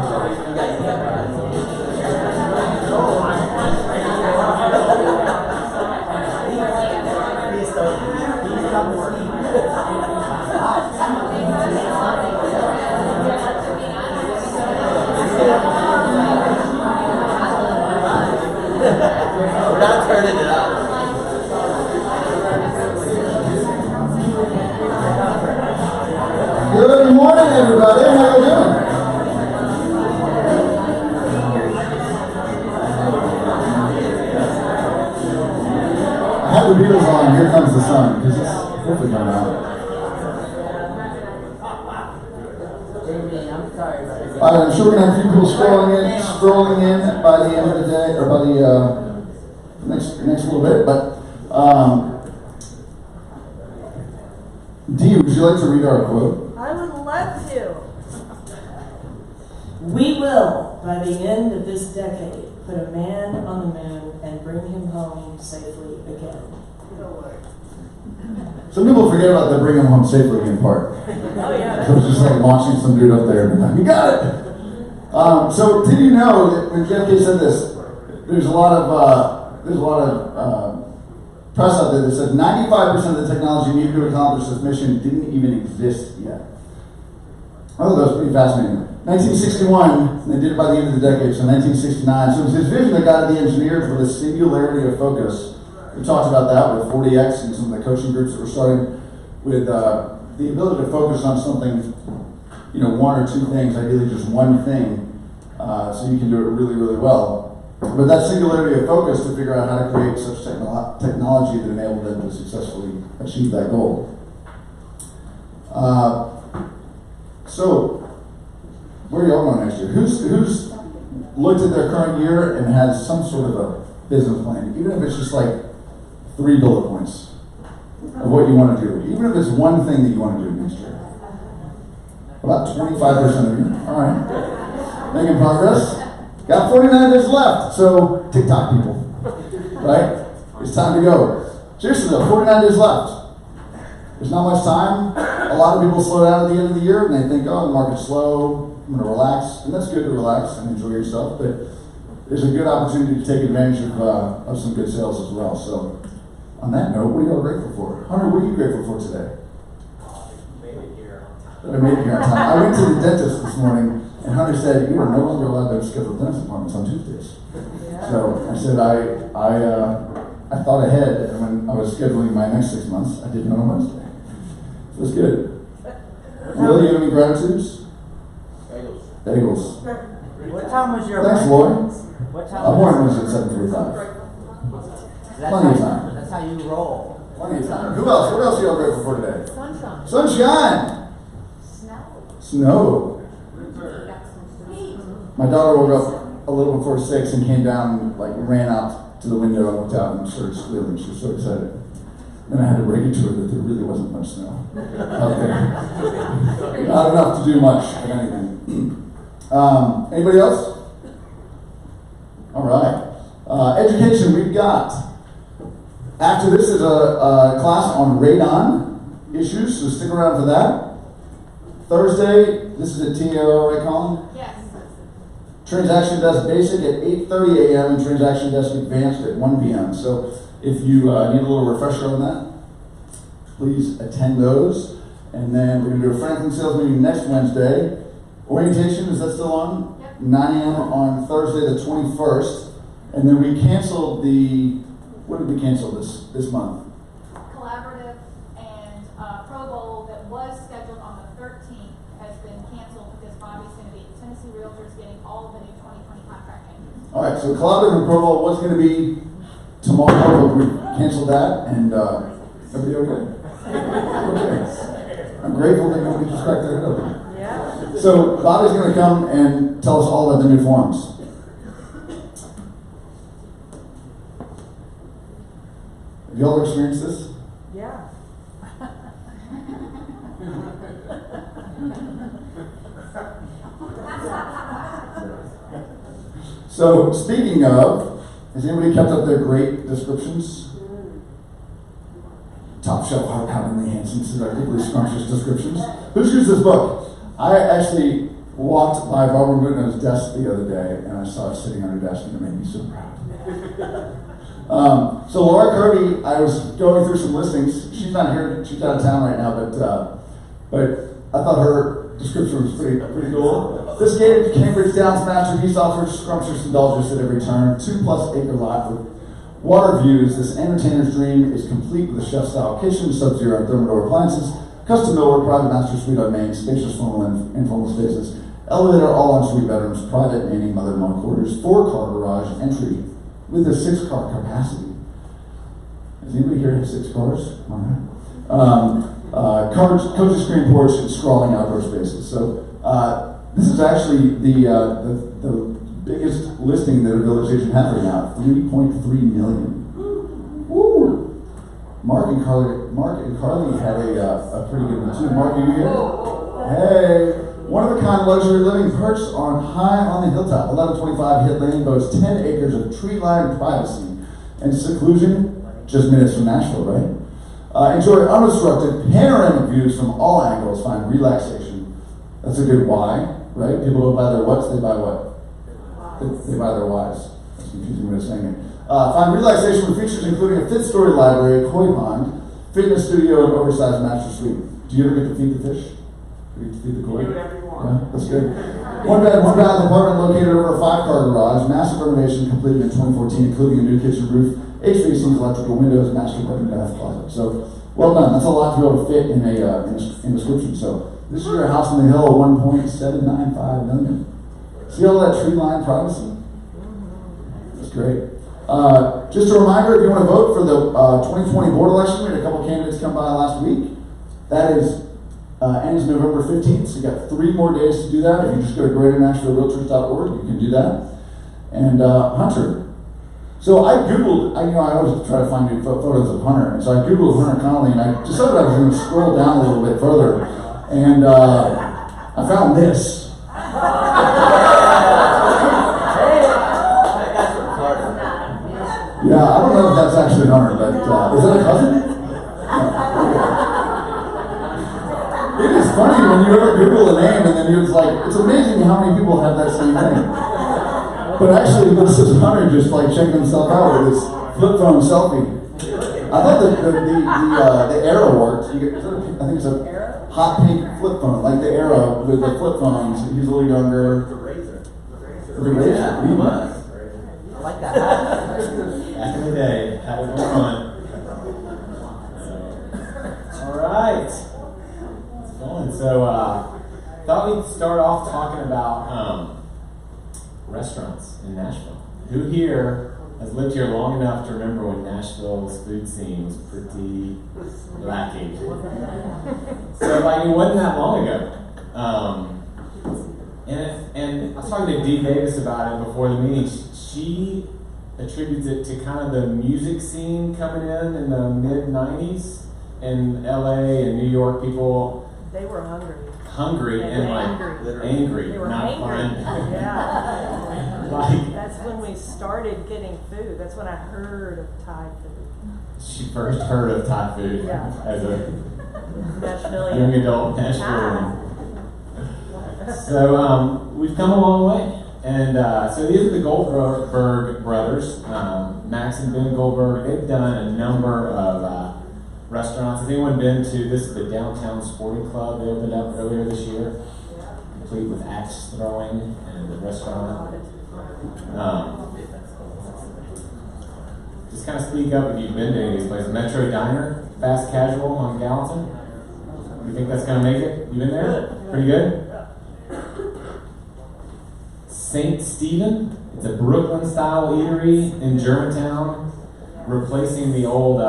We're not turning it up. Good morning, everybody. How you doing? I have the Beatles on Here Comes the Sun because it's hopefully going out. I'm sure we're going to have a few people strolling in by the end of the day, or by the next little bit. But Dee, would you like to read our quote? I would love to. We will, by the end of this decade, put a man on the moon and bring him home safely again. Some people forget about the bring him home safely again part. Oh yeah. So it's just like launching some dude up there. You got it! So did you know that when JFK said this, there's a lot of press out there that said 95% of the technology needed to accomplish this mission didn't even exist yet. I thought that was pretty fascinating. 1961, they did it by the end of the decade, so 1969. So it was his vision that guided the engineers with a singularity of focus. We talked about that with 40X and some of the coaching groups that were starting with the ability to focus on something, one or two things, ideally just one thing, so you can do it really, really well. But that singularity of focus to figure out how to create such technology that enabled them to successfully achieve that goal. So, where are y'all going next year? Who's looked at their current year and has some sort of a business plan, even if it's just like 3 bullet points of what you want to do, even if it's one thing that you want to do next year? About 25% of you. All right. Making progress. Got 49 days left. So, TikTok people, right? It's time to go. Seriously though, 49 days left. There's not much time. A lot of people slow down at the end of the year and they think, oh, the market's slow, I'm going to relax. And that's good to relax and enjoy yourself, but there's a good opportunity to take advantage of some good sales as well. So, on that note, what are you all grateful for? Hunter, what are you grateful for today? Made it here. That I made it here on time. I went to the dentist this morning, and Hunter said, you are no longer allowed to schedule dentist appointments on Tuesdays. Yeah. So I said, I thought ahead, and when I was scheduling my next 6 months, I did it on Wednesday. So it's good. Will, you have any gratitudes? Bagels. What time was your Thanks, break? Lloyd. What time Our morning was at 7:45. Plenty of time. That's how you roll. Plenty of time. Who else? What else are you all grateful for today? Sunshine. Sunshine! Snow. Snow. My daughter woke up a little before 6 and came down, ran out to the window and looked out and started squealing. She was so excited. Then I had to break it to her that there really wasn't much snow out there. Not enough to do much of anything. Anybody else? All right. Education, we've got. After this is a class on radon issues, so stick around for that. Thursday, this is at TAO, right, Colin? Yes. Transaction Desk Basic at 8:30 a.m. and Transaction Desk Advanced at 1 p.m. So if you need a little refresher on that, please attend those. And then we're going to do a Franklin sales meeting next Wednesday. Orientation, is that still on? Yep. 9 a.m. on Thursday the 21st. And then we canceled what did we cancel this month? Collaborative and Pro Bowl that was scheduled on the 13th has been canceled because Bobby's going to be at Tennessee Realtors getting all of the new 2020 contract changes. All right, so Collaborative and Pro Bowl was going to be tomorrow, but we canceled that, and everybody okay? Okay. I'm grateful that nobody just cracked their head open. Yeah. So Bobby's going to come and tell us all about the new forms. Have you all experienced this? Yeah. So speaking of, has anybody kept up their great descriptions? Top shelf, heart-poundingly handsome, seductively scrumptious descriptions. Who's used this book? I actually walked by Barbara Mutno's desk the other day, and I saw it sitting on her desk, and it made me so proud. So Laura Kirby, I was going through some listings. She's not here; she's out of town right now. But I thought her description was pretty cool. This gated Cambridge Downs masterpiece offers scrumptious indulgence at every turn. 2+ acre lot with water views. This entertainer's dream is complete with a chef-style kitchen, sub-zero and thermodor appliances, custom millwork, private master suite on main, spacious formal and informal spaces, elevator, all-en-suite bedrooms, private nanny, mother-in-law quarters, 4-car garage entry with a 6-car capacity. Does anybody here have 6 cars? All right. Cozy screen porch and sprawling outdoor spaces. So this is actually the biggest listing that a village agent has right now. 3.3 million. Woo! Mark and Carly had a pretty good one too. Mark, are you here? Hey! One-of-a-kind luxury living perched high on the hilltop. 1125 Hit Lane boasts 10 acres of tree-lined privacy and seclusion, just minutes from Nashville, right? Enjoy unobstructed panoramic views from all angles. Find relaxation. That's a good why, right? People don't buy their whats, they buy what? They buy their whys. That's a confusing way of saying it. Find relaxation with features including a 5th-story library, a koi pond, fitness studio, and oversized master suite. Do you ever get to feed the fish? You get to feed the koi? Do whatever you want. Yeah, that's good. One bed, one bath apartment located over a 5-car garage. Massive renovation completed in 2014, including a new kitchen roof, HVACs, electrical windows, master bedroom, bath, closet. So, well done. That's a lot to be able to fit in a description. So, this is your house on the hill, 1.795 million. See all that tree-lined privacy? That's great. Just a reminder, if you want to vote for the 2020 board election, we had a couple candidates come by last week. That is ends November 15th, so you got 3 more days to do that. If you just go to greaternashvillerealtors.org, you can do that. And Hunter. So I Googled, I always try to find new photos of Hunter, and so I Googled Hunter Connolly, and I decided I was going to scroll down a little bit further, and I found this. Yeah, I don't know if that's actually Hunter, but is that a cousin? It is funny when you ever Google a name and then you're like, it's amazing how many people have that same name. But actually, this is Hunter just like checking himself out with his flip phone selfie. I thought the Arrow worked. I think it's a hot pink flip phone, like the Arrow with the flip phones. He's a little younger. The razor. The razor? Yeah, he was. I like that. Back in the day, had it going on. All right, it's going. So, thought we'd start off talking about restaurants in Nashville. Who here has lived here long enough to remember when Nashville's food scene was pretty lacking? So, like, it wasn't that long ago. And I was talking to Dee Davis about it before the meeting. She attributes it to kind of the music scene coming in the mid-90s in LA and New York. People They were hungry They and were like angry, They were not hangry. fun. Yeah. Like, That's when we started getting food. That's when I heard of Thai food. she first heard of Thai food Yeah. as a Nashville. young adult Nashville. So we've come a long way. And so these are the Goldberg brothers, Max and Ben Goldberg. They've done a number of restaurants. Has anyone been to this? The Downtown Sporting Club they opened up earlier this year, complete with axe throwing and the restaurant. Just kind of speak up if you've been to any of these places. Metro Diner, fast casual on Gallatin. You think that's going to make it? You been there? Pretty good? St. Stephen, it's a Brooklyn-style eatery in Germantown, replacing the old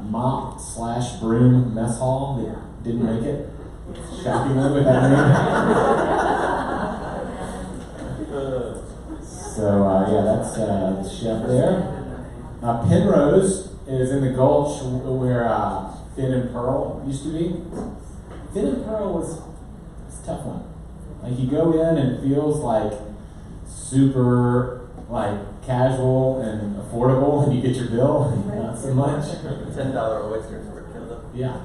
mop/broom mess hall that didn't make it. Shockingly with that name. So yeah, that's the chef there. Penrose is in the Gulch where Finn and Pearl used to be. Finn and Pearl was a tough one. Like you go in and it feels like super like casual and affordable, and you get your bill, and not so much. $10 oysters were killer. Yeah.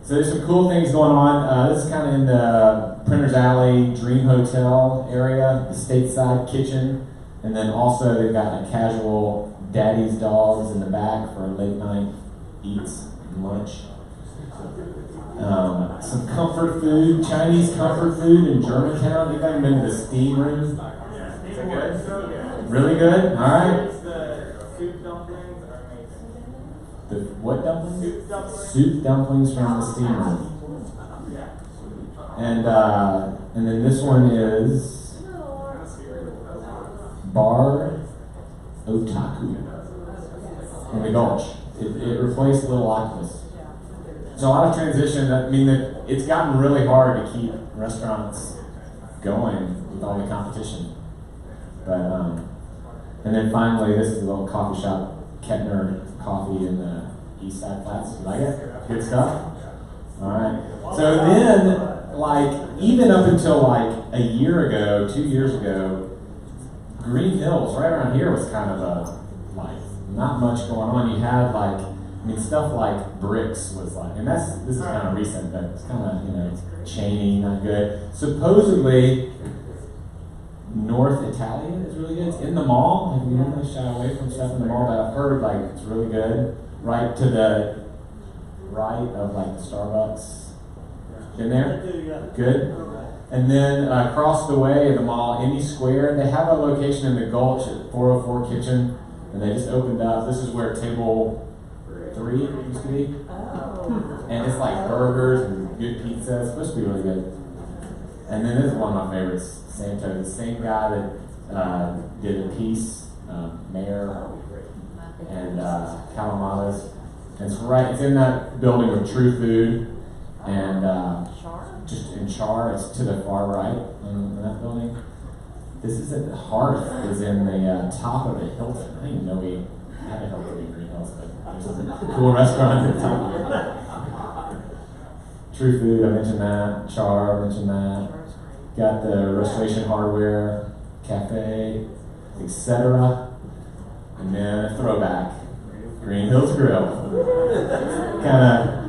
So there's some cool things going on. This is kind of in the Printer's Alley Dream Hotel area, the stateside kitchen, and then also they've got a casual Daddy's Dogs in the back for late night eats and lunch. Some comfort food, Chinese comfort food in Germantown. You guys been to the steam room? Is it good? Really good? All right. The soup dumplings are amazing. The what dumplings? Soup dumplings. Soup dumplings from the steam room. And then this one is Bar Otaku in the Gulch. It replaced Little Octopus. There's a lot of transition. I mean, it's gotten really hard to keep restaurants going with all the competition. But and then finally, this is a little coffee shop, Kettner Coffee in the East Side Flats. You like it? Good stuff. All right. So then, like, even up until like a year ago, 2 years ago, Green Hills right around here was kind of a like not much going on. You had like, I mean, stuff like Bricks was like, and this is kind of recent, but it's kind of, Cheney, not good. Supposedly, North Italia is really good. It's in the mall. Like, we normally shy away from stuff in the mall, but I've heard like it's really good. Right to the right of like the Starbucks. Been there? Good. And then across the way in the mall, Indy Square, they have a location in the Gulch at 404 Kitchen, and they just opened up. This is where Table 3 used to be. Oh. And it's like burgers and good pizza. It's supposed to be really good. And then this is one of my favorites, Santo, the same guy that did a piece, Mayor and Calamatas. And it's in that building with True Food and just in Char. It's to the far right in that building. This is at the Hearth is in the top of the Hilton. I didn't even know we had a Hilton in Green Hills, but there's a cool restaurant at the top of it. True Food, I mentioned that. Char, I mentioned that. Got the Restoration Hardware, Cafe, etc. And then a throwback, Green Hills Grill. Kind of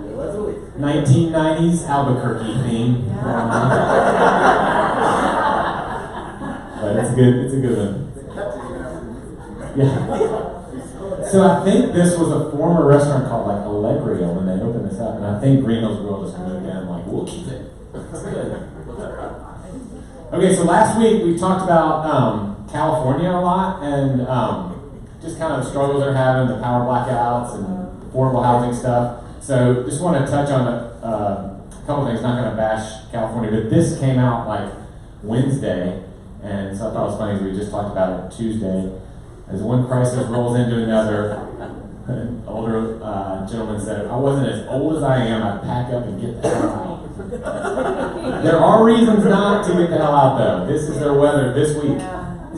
1990s Albuquerque theme. But it's good. It's a good one. Yeah. So I think this was a former restaurant called like Allegria when they opened this up, and I think Green Hills Grill just moved in like, we'll keep it. It's good. Okay, so last week we talked about California a lot, and just kind of the struggles they're having, the power blackouts and affordable housing stuff. So just want to touch on a couple things. Not going to bash California, but this came out like Wednesday, and so I thought it was funny. We just talked about it Tuesday. As one crisis rolls into another, an older gentleman said, "I wasn't as old as I am. I'd pack up and get the hell out." There are reasons not to get the hell out, though. This is their weather this week.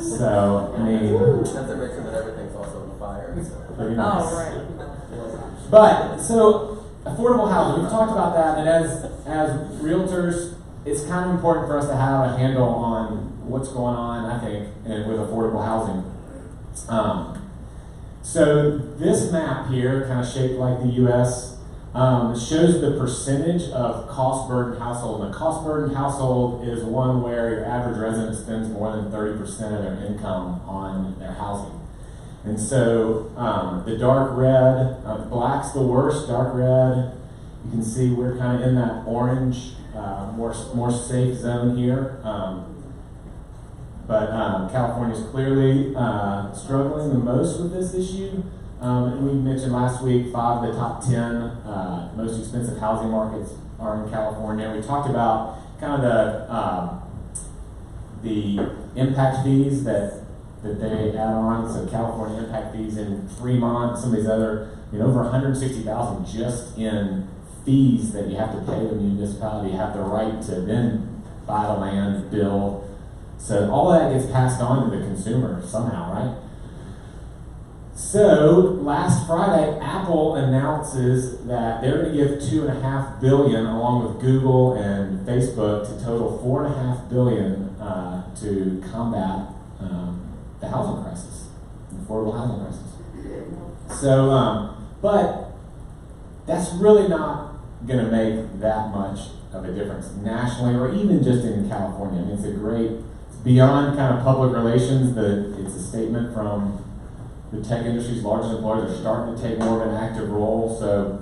So, I mean, Not to mention that everything's also on fire. So. pretty nice. Oh, right. But, so, affordable housing, we've talked about that, and as realtors, it's kind of important for us to have a handle on what's going on, I think, with affordable housing. So, this map here, kind of shaped like the U.S., shows the percentage of cost-burdened household. And a cost-burdened household is one where your average resident spends more than 30% of their income on their housing. And so the dark red, black's the worst, dark red, you can see we're kind of in that orange, more safe zone here. But California's clearly struggling the most with this issue. And we mentioned last week 5 of the top 10 most expensive housing markets are in California. We talked about kind of the impact fees that they add on. So California impact fees in Fremont, some of these other, over $160,000 just in fees that you have to pay the municipality. You have the right to then buy the land, build. So all that gets passed on to the consumer somehow, right? So last Friday, Apple announces that they're going to give $2.5 billion, along with Google and Facebook, to total $4.5 billion to combat the housing crisis, the affordable housing crisis. So, but that's really not going to make that much of a difference nationally or even just in California. I mean, it's beyond kind of public relations. It's a statement from the tech industry's largest employers are starting to take more of an active role. So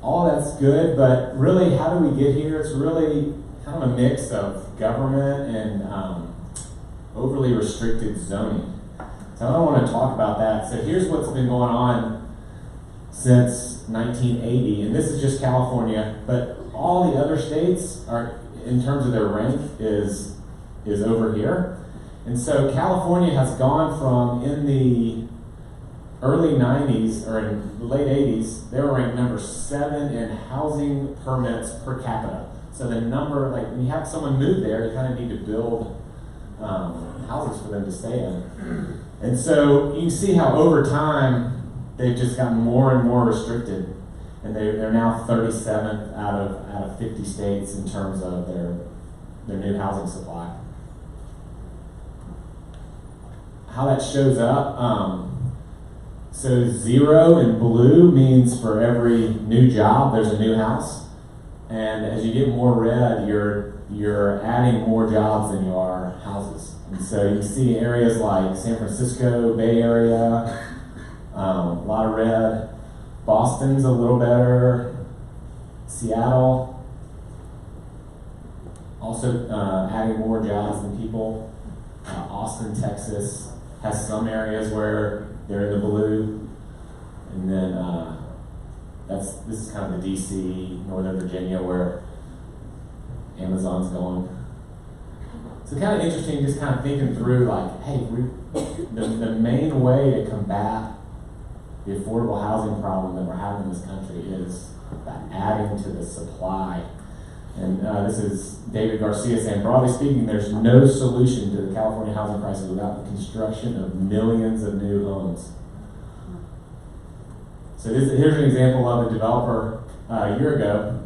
all that's good, but really, how do we get here? It's really kind of a mix of government and overly restricted zoning. So I don't want to talk about that. So here's what's been going on since 1980, and this is just California, but all the other states are, in terms of their rank, is over here. And so California has gone from, in the early 90s or in the late 80s, they were ranked number 7 in housing permits per capita. So the number, like when you have someone move there, you kind of need to build houses for them to stay in. And so you can see how over time they've just gotten more and more restricted. And they're now 37th out of 50 states in terms of their new housing supply. How that shows up, so 0 in blue means for every new job there's a new house. And as you get more red, you're adding more jobs than you are houses. And so you see areas like San Francisco, Bay Area, a lot of red. Boston's a little better. Seattle, also adding more jobs than people. Austin, Texas, has some areas where they're in the blue. And then this is kind of the DC, Northern Virginia, where Amazon's going. So kind of interesting, just kind of thinking through, like, hey, the main way to combat the affordable housing problem that we're having in this country is by adding to the supply. And this is David Garcia saying, broadly speaking, there's no solution to the California housing crisis without the construction of millions of new homes. So here's an example of a developer a year ago.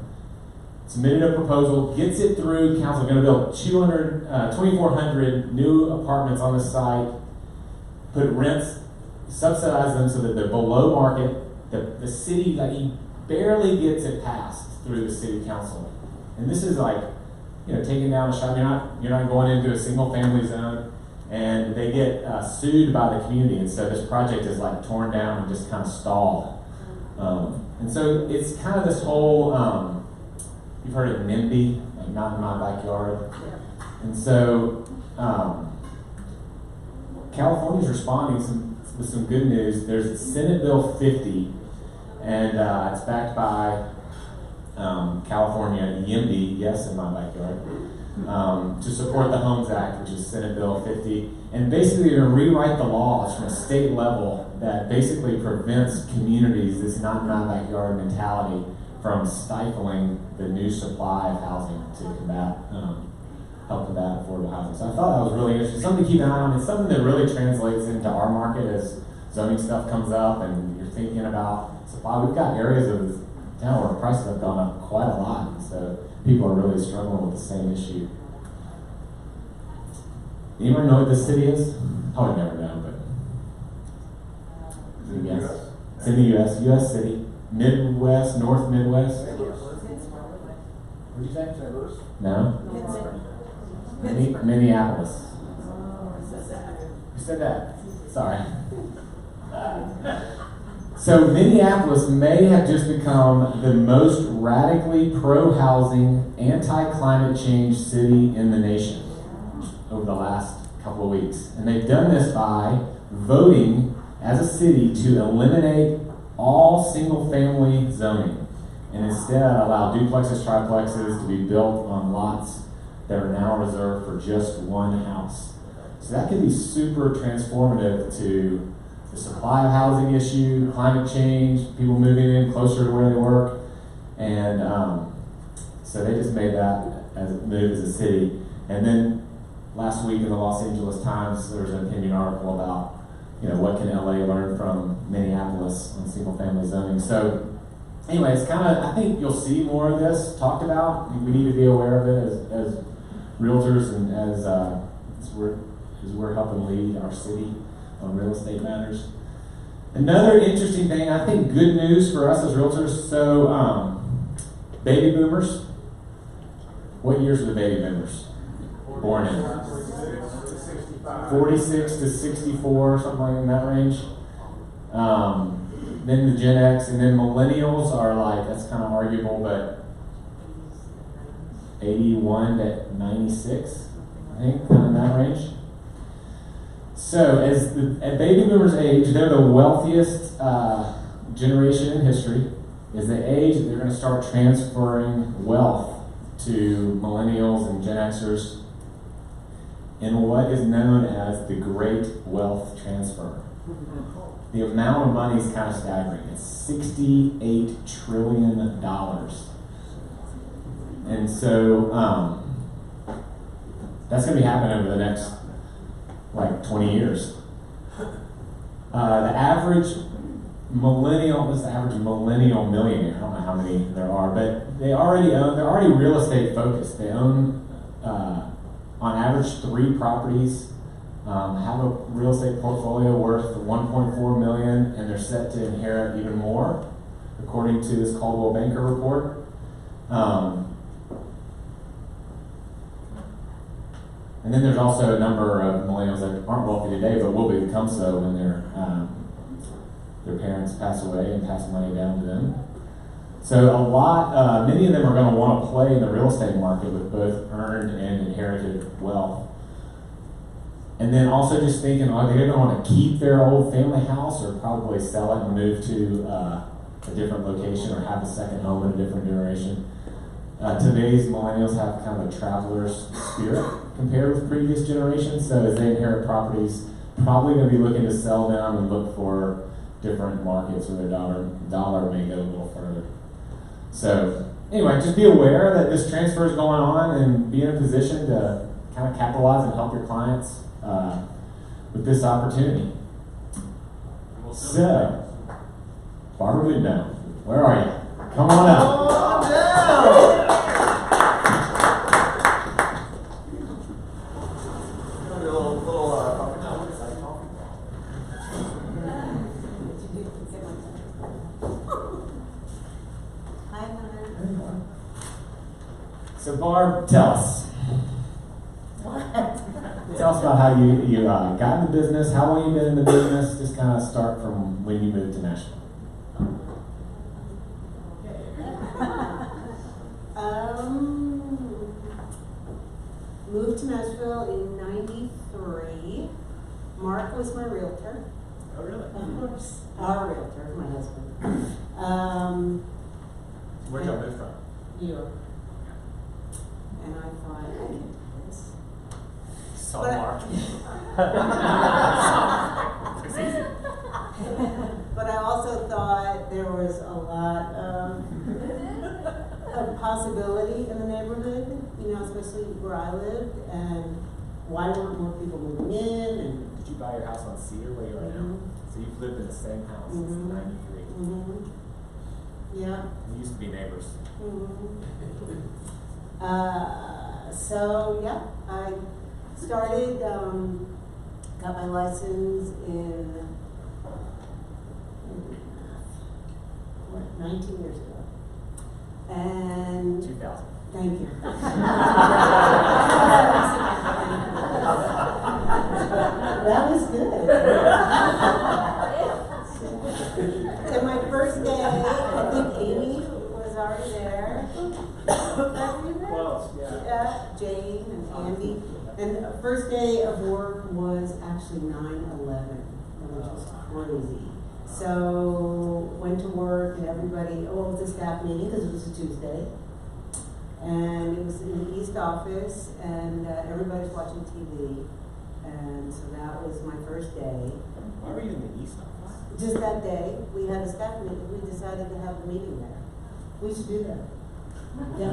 Submitted a proposal, gets it through council, going to build 2,400 new apartments on the site, put rents, subsidize them so that they're below market. The city, like, he barely gets it passed through the city council. And this is like, taking down a shop. You're not going into a single family zone, and they get sued by the community. And so this project is like torn down and just kind of stalled. And so it's kind of this whole, you've heard of NIMBY, like not in my backyard. And so California's responding with some good news. There's Senate Bill 50, and it's backed by California YIMBY, yes, in my backyard, to support the Homes Act, which is Senate Bill 50. And basically to rewrite the laws from a state level that basically prevents communities, this not in my backyard mentality, from stifling the new supply of housing to help combat affordable housing. So I thought that was really interesting. Something to keep an eye on. It's something that really translates into our market as zoning stuff comes up and you're thinking about supply. We've got areas of town where prices have gone up quite a lot, and so people are really struggling with the same issue. Anyone know what this city is? I would never know, but yes. It's in the U.S. U.S. city. Midwest, North Midwest. What'd you say? St. Louis? No. Minneapolis. Who said that? Sorry. So Minneapolis may have just become the most radically pro-housing, anti-climate change city in the nation over the last couple of weeks. And they've done this by voting as a city to eliminate all single-family zoning and instead allow duplexes, triplexes to be built on lots that are now reserved for just one house. So that could be super transformative to the supply of housing issue, climate change, people moving in closer to where they work. And so they just made that as a move as a city. And then last week in the Los Angeles Times, there was an opinion article about what can LA learn from Minneapolis on single-family zoning. So anyway, it's kind of, I think you'll see more of this talked about. We need to be aware of it as realtors and as we're helping lead our city on real estate matters. Another interesting thing, I think good news for us as realtors. So Baby boomers. What years are the baby boomers born in? 46 to 64, something like in that range. Then the Gen X, and then millennials are like, that's kind of arguable, but 81 to 96, I think, kind of in that range. So as baby boomers age, they're the wealthiest generation in history. Is the age that they're going to start transferring wealth to millennials and Gen Xers in what is known as the Great Wealth Transfer. The amount of money is kind of staggering. It's $68 trillion. And so that's going to be happening over the next like 20 years. The average millennial millionaire, I don't know how many there are, but they're already real estate focused. They own, on average, 3 properties, have a real estate portfolio worth $1.4 million, and they're set to inherit even more, according to this Coldwell Banker report. And then there's also a number of millennials that aren't wealthy today, but will become so when their parents pass away and pass money down to them. So many of them are going to want to play in the real estate market with both earned and inherited wealth. And then also just thinking, are they going to want to keep their old family house or probably sell it and move to a different location or have a second home in a different generation? Today's millennials have kind of a traveler's spirit compared with previous generations. So as they inherit properties, probably going to be looking to sell them and look for different markets where their dollar may go a little further. So anyway, just be aware that this transfer is going on and be in a position to kind of capitalize and help your clients with this opportunity. So, Barbara Goodnow, where are you? Come on up. So Barb, tell us. Tell us about how you got in the business, how long you've been in the business, just kind of start from when you moved to Nashville. Moved to Nashville in '93. Mark was my realtor. Oh, really? Of course. Our realtor, my husband. Where'd y'all move from? New York. And I thought, I can do this. Saw But Mark. It's easy. But I also thought there was a lot of possibility in the neighborhood, especially where I lived, and why weren't more people moving in? And Did you buy your house on Cedar where you are now? So you've lived in the same house since '93. Yeah. We used to be neighbors. So yeah, I started, got my license in 19 years ago. And 2000. thank you. That was good. And my first day, I think Amy was already there. Jane and Andy. And the first day of work was actually 9/11, which was crazy. So went to work and everybody, it was a staff meeting because it was a Tuesday. And it was in the East office and everybody's watching TV. And so that was my first day. Why were you in the East office? Just that day, we had a staff meeting. We decided to have a meeting there. We should do that. Yeah,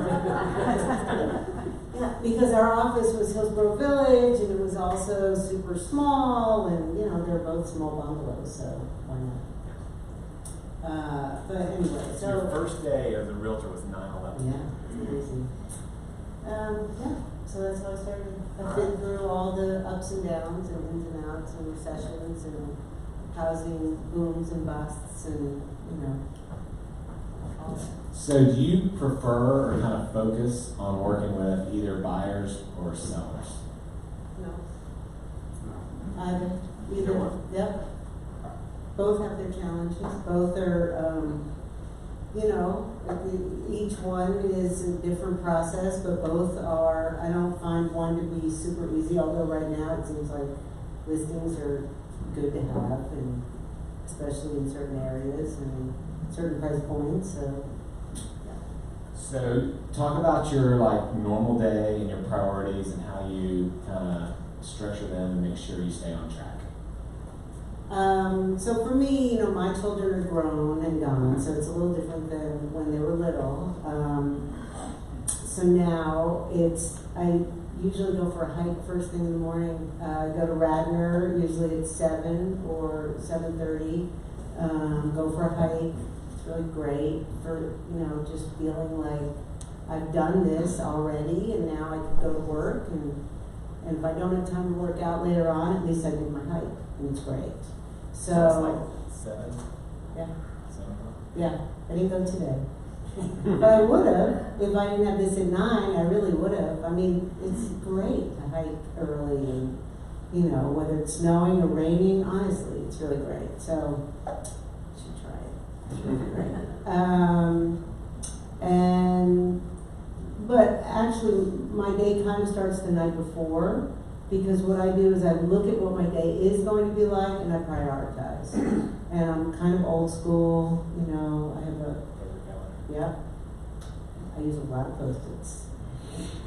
because our office was Hillsborough Village, and it was also super small, and they're both small bungalows, so why not? But anyway, So your first day as a realtor was 9/11. yeah, it's crazy. Yeah, so that's how I started. I've been through all the ups and downs and ins and outs and recessions and housing booms and busts and So do you prefer or kind of focus on working with either buyers or sellers? No. Either. Either one. Yep. Both have their challenges. Both are, you know, each one is a different process, but both are, I don't find one to be super easy, although right now it seems like listings are good to have, and especially in certain areas and certain price points, so. So talk about your like normal day and your priorities and how you kind of structure them and make sure you stay on track. So for me, you know, my children are grown and gone, so it's a little different than when they were little. So now I usually go for a hike first thing in the morning. I go to Radnor, usually it's 7 or 7:30. Go for a hike. It's really great for, you know, just feeling like I've done this already and now I can go to work, and if I don't have time to work out later on, at least I did my hike, and it's great. So it's like 7? Yeah. 7 o'clock? Yeah, I didn't go today. But I would have, if I didn't have this at 9, I really would have. I mean, it's great to hike early, and, you know, whether it's snowing or raining, honestly, it's really great. So, you should try it. It's really great. But actually, my day kind of starts the night before, because what I do is I look at what my day is going to be like, and I prioritize. And I'm kind of old school, you know, I have a, yeah, I use a lot of Post-its.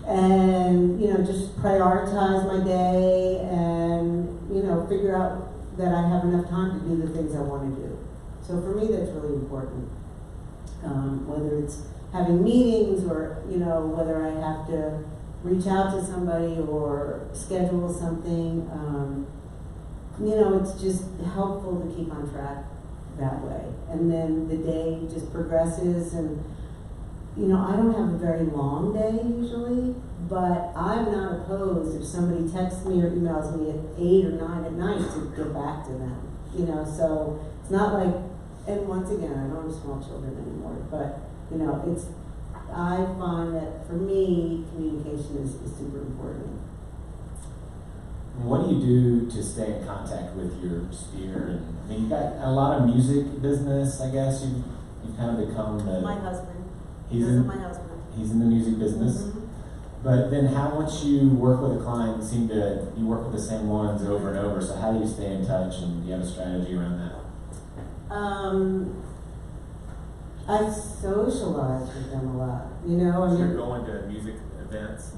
And, you know, just prioritize my day and, you know, figure out that I have enough time to do the things I want to do. So for me, that's really important. Whether it's having meetings or, you know, whether I have to reach out to somebody or schedule something, you know, it's just helpful to keep on track that way. And then the day just progresses, and, you know, I don't have a very long day usually, but I'm not opposed if somebody texts me or emails me at 8 or 9 at night to get back to them, you know, so it's not like, and once again, I don't have small children anymore, but, you know, I find that for me, communication is super important. What do you do to stay in contact with your sphere? And I mean, you got a lot of music business, I guess. You kind of become the. My husband. He's This is in. my husband. He's in the music business. Mhm. But then, how once you work with a client, you work with the same ones over and over. So how do you stay in touch, and do you have a strategy around that? I socialize with them a lot, you know, I So mean. you're going to music events.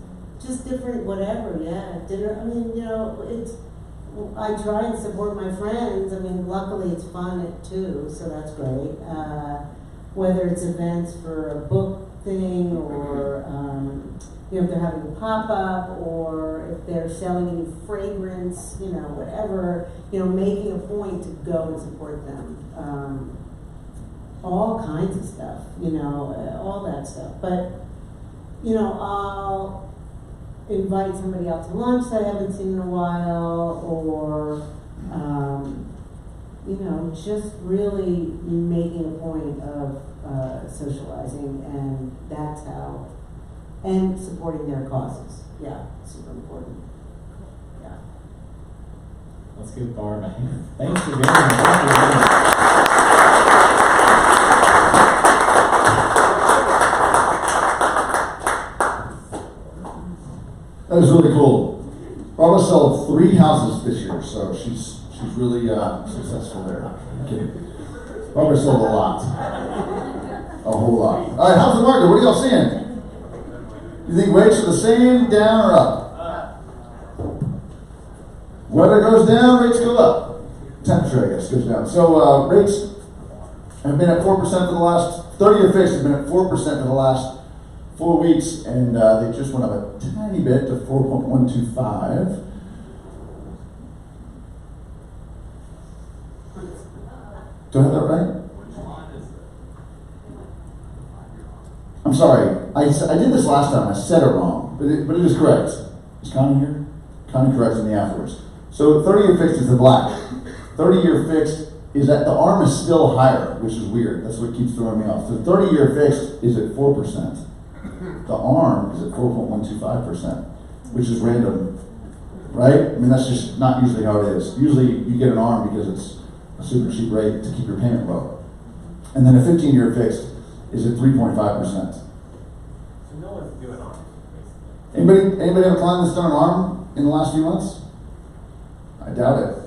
Just different, whatever, yeah, dinner, I mean, you know, I try and support my friends, I mean, luckily it's fun too, so that's great. Whether it's events for a book thing, or, you know, if they're having a pop-up, or if they're selling a new fragrance, you know, whatever, you know, making a point to go and support them. All kinds of stuff, you know, all that stuff, but, you know, I'll invite somebody out to lunch that I haven't seen in a while, or, you know, just really making a point of socializing, and that's how, and supporting their causes. Yeah, super important. Yeah. Let's give Barb a hand. Thanks for being here. That was really cool. Barbara sold 3 houses this year, so she's really successful there. I'm kidding. Barbara sold a lot. A whole lot. All right, how's the market? What are y'all seeing? You think rates are the same, down, or up? Weather goes down, rates go up. Temperature, I guess, goes down. So rates have been at 4% for the last, 30-year fixed have been at 4% for the last 4 weeks, and they just went up a tiny bit to 4.125. Do I have that right? I'm sorry. I did this last time. I said it wrong, but it is correct. Is Connie here? Connie corrects me afterwards. So 30-year fixed is the black. 30-year fixed is that the ARM is still higher, which is weird. That's what keeps throwing me off. The 30-year fixed is at 4%. The ARM is at 4.125%, which is random, right? I mean, that's just not usually how it is. Usually you get an ARM because it's a super cheap rate to keep your payment low. And then a 15-year fixed is at 3.5%. So no one's doing ARM, basically. Anybody have a client that's done an ARM in the last few months? I doubt it.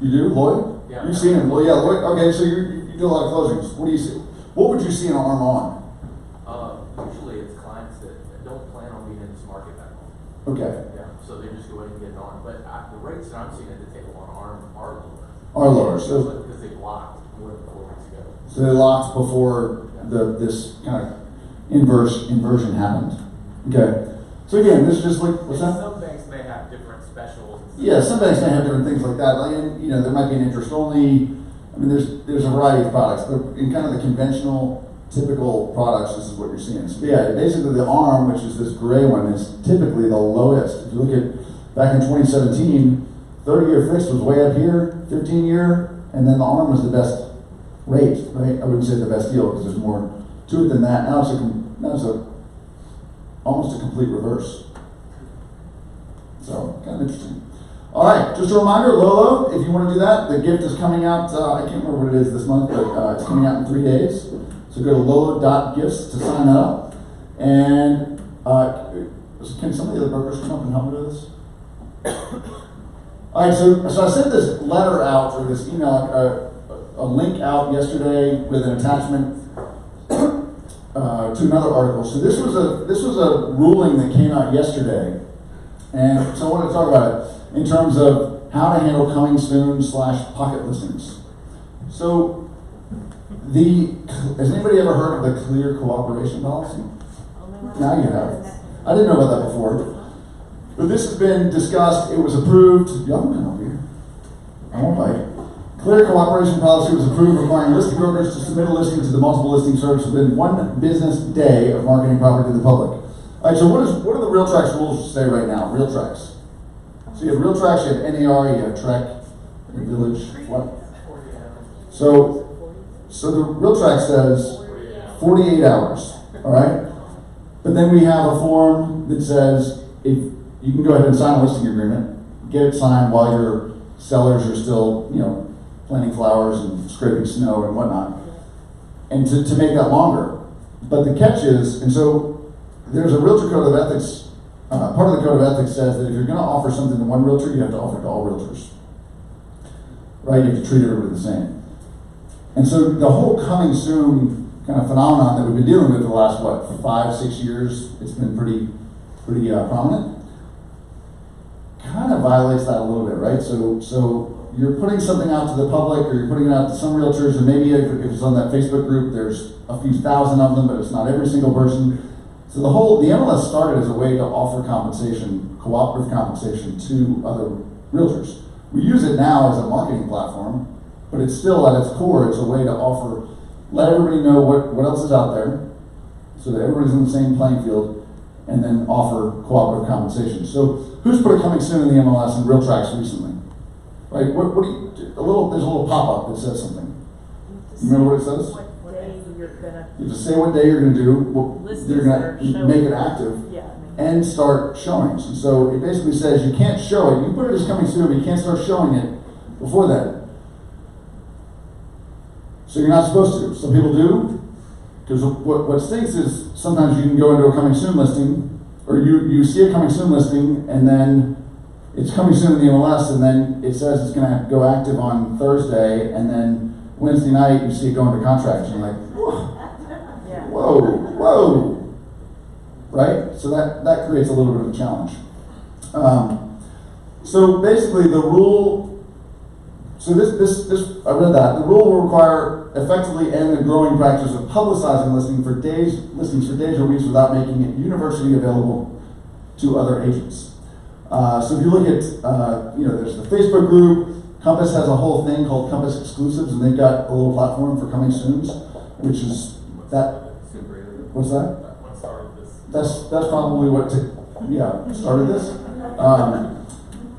You do, Lloyd? Yeah. You've seen it. Well, yeah, Lloyd. Okay, so you do a lot of closings. What do you see? What would you see an ARM on? Usually it's clients that don't plan on being in this market that long. Okay, Yeah, so they just go ahead and get it on. But the rates that I'm seeing at the table on ARM are lower. are lower. So Because they blocked more than 4 weeks ago. so they locked before this kind of inversion happened. Okay. So again, this is just like what's that? Some banks may have different specials. and stuff. Yeah, some banks may have different things like that. Like, and, you know, there might be an interest only. I mean, there's a variety of products, but in kind of the conventional, typical products, this is what you're seeing. So yeah, basically the ARM, which is this gray one, is typically the lowest. If you look at back in 2017, 30-year fixed was way up here, 15-year, and then the ARM was the best rate, right? I wouldn't say the best deal because there's more to it than that. Now it's almost a complete reverse. So kind of interesting. All right, just a reminder, Lolo, if you want to do that, the gift is coming out, I can't remember what it is this month, but it's coming out in 3 days. So go to lolo.gifts to sign that up. And can some of the other brokers come up and help me with this? All right, so I sent this letter out, or this email, a link out yesterday with an attachment to another article. So this was a ruling that came out yesterday. And so I want to talk about it in terms of how to handle coming soon / pocket listings. So has anybody ever heard of the clear cooperation policy? Now you have. I didn't know about that before. But this has been discussed, it was approved. Y'all can come over here. I won't bite. Clear cooperation policy was approved requiring listing brokers to submit a listing to the multiple listing service within 1 business day of marketing property to the public. All right, so what are the RealTrax rules say right now? RealTrax. So you have RealTrax, you have NAR, you have Trek, Village, what? So the RealTrax says 48 hours, all right? But then we have a form that says if you can go ahead and sign a listing agreement, get it signed while your sellers are still, planting flowers and scraping snow and whatnot, and to make that longer. But the catch is, and so there's a realtor code of ethics. Part of the code of ethics says that if you're going to offer something to one realtor, you have to offer it to all realtors. Right? You have to treat everybody the same. And so the whole coming soon kind of phenomenon that we've been dealing with for the last, 5-6 years, it's been pretty prominent, kind of violates that a little bit, right? So you're putting something out to the public, or you're putting it out to some realtors, and maybe if it's on that Facebook group, there's a few thousand of them, but it's not every single person. So the MLS started as a way to offer compensation, cooperative compensation to other realtors. We use it now as a marketing platform, but it's still at its core, it's a way to offer, let everybody know what else is out there, so that everybody's in the same playing field, and then offer cooperative compensation. So who's put a coming soon in the MLS and RealTrax recently? Right? What do you? There's a little pop-up that says something. You remember what it says? What day you're gonna You just say what day you're going to do. Listings You're that are going to showing. make it active and start showings. And so it basically says you can't show it. You put it as coming soon, but you can't start showing it before that. So you're not supposed to. Some people do. Because what stinks is sometimes you can go into a coming soon listing, or you see a coming soon listing, and then it's coming soon in the MLS, and then it says it's going to go active on Thursday, and then Wednesday night you see it go into contract, and you're like, whoa, right? So that creates a little bit of a challenge. So basically the rule, so this I read that, the rule will require effectively end the growing practice of publicizing listings for days or weeks without making it universally available to other agents. So if you look at, there's the Facebook group. Compass has a whole thing called Compass Exclusives, and they've got a little platform for coming soons, which is that. What's that? What started this? That's probably what started this.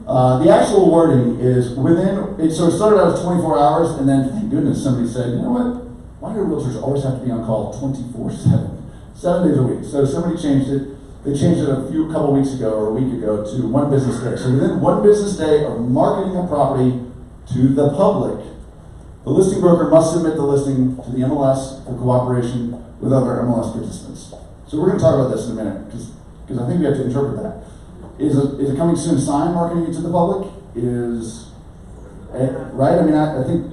The actual wording is so it started out as 24 hours, and then thank goodness somebody said, you know what? Why do realtors always have to be on call 24/7? 7 days a week. So somebody changed it. They changed it a couple weeks ago or a week ago to 1 business day. So within 1 business day of marketing a property to the public, the listing broker must submit the listing to the MLS for cooperation with other MLS participants. So we're going to talk about this in a minute because I think we have to interpret that. Is a coming soon sign marketing it to the public? Right? I mean, I think.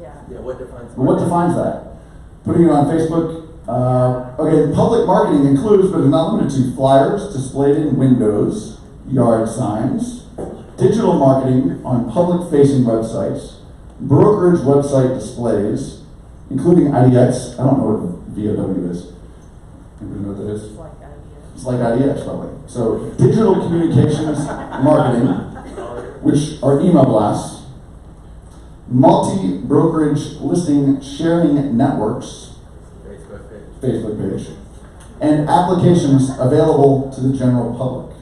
Yeah, what defines? What defines that? Putting it on Facebook. Okay, public marketing includes, but is not limited to, flyers displayed in windows, yard signs, digital marketing on public-facing websites, brokerage website displays, including IDX. I don't know what VOW is. Anybody know what that is? It's like IDX, probably. So, digital communications marketing, which are email blasts, multi-brokerage listing sharing networks, Facebook page, and applications available to the general public.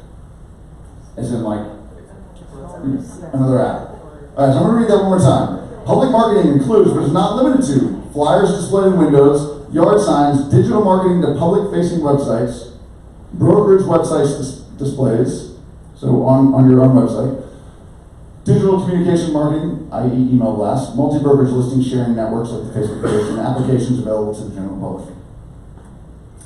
As in like another app. Alright, so I'm going to read that one more time. Public marketing includes, but is not limited to, flyers displayed in windows, yard signs, digital marketing to public-facing websites, brokerage website displays, so on your own website, digital communication marketing, i.e. email blasts, multi-brokerage listing sharing networks like the Facebook page, and applications available to the general public.